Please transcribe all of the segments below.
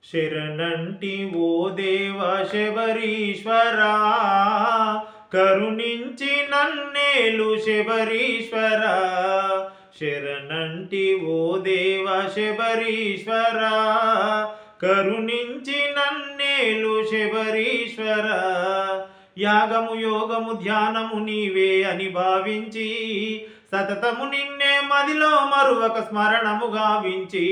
శరణంటి ఓ దేవ శబరీశ్వరా, కరుణించి నన్నేలు శబరీశ్వరా. శరణంటి ఓ దేవ శబరీశ్వరా, కరుణించి నన్నేలు శబరీశ్వరా. యాగము యోగము ధ్యానము నీవే అని భావించి, సతతము నిన్నే మదిలో మరువక స్మరణము గావించి,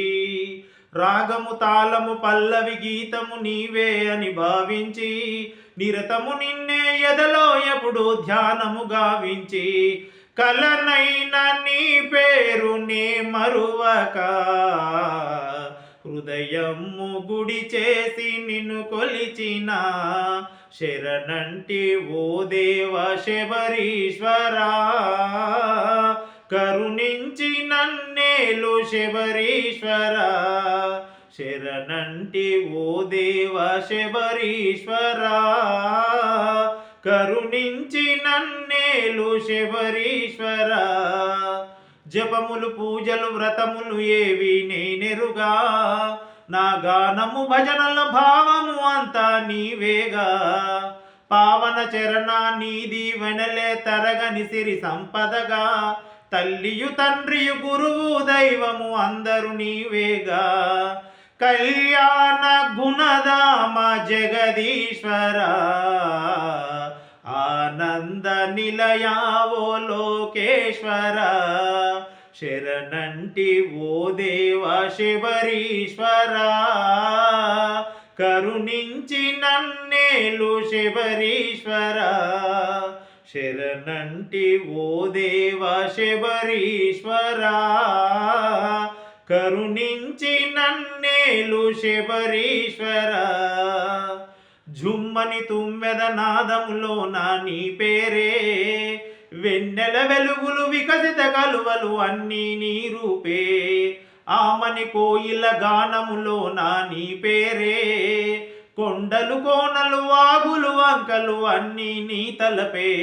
రాగము తాళము పల్లవి గీతము నీవే అని భావించి, నిరతము నిన్నే ఎదలో ఎప్పుడు ధ్యానము గావించి, కలనైన నీ పేరు నే మరువక హృదయము గుడి చేసి నిన్ను కొలిచిన. శరణంటి ఓ దేవ శబరీశ్వరా, కరుణించి నన్నేలు శబరీశ్వరా. శరణంటి ఓ దేవ శబరీశ్వరా, కరుణించి నన్నేలు శబరీశ్వరా. జపములు పూజలు వ్రతములు ఏవి నేనెరుగా, నా గానము భజనల భావము అంతా నీవేగా. పావన చరణ నీ దీవెనలే తరగని సిరి సంపదగా, తల్లియు తండ్రియు గురువు దైవము అందరు నీవేగా. కళ్యాణ గుణధామ జగదీశ్వరా, ఆనంద నిలయావో లోకేశ్వరా. శరణంటి ఓ దేవ శబరీశ్వరా, కరుణించి నన్నేలు శబరీశ్వరా. శరణంటి ఓ దేవ శబరీశ్వరా, కరుణించి నన్నేలు శబరీశ్వరా. జుమ్మని తుమ్మెద నాదములో నా నీ పేరే, వెన్నెల వెలుగులు వికసిత కలువలు అన్నీ నీ రూపే. ఆమని కోయిల గానములో నా నీ పేరే, కొండలు కోనలు వాగులు వంకలు అన్నీ నీ తలపే.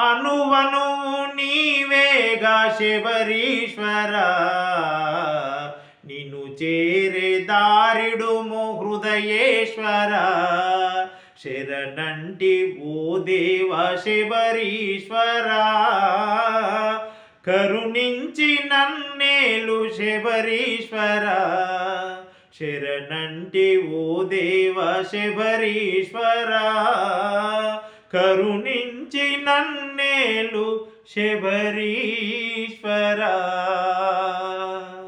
అనువనువు నీవేగా శబరీశ్వరా, నిన్ను చేరే దారిడుము హృదయేశ్వరా. శరణంటి ఓ దేవ శబరీశ్వరా, కరుణించి నన్నేలు శబరీశ్వరా. శరణంటి ఓ దేవ శబరీశ్వరా, కరుణించి నన్నేలు శబరీశ్వరా.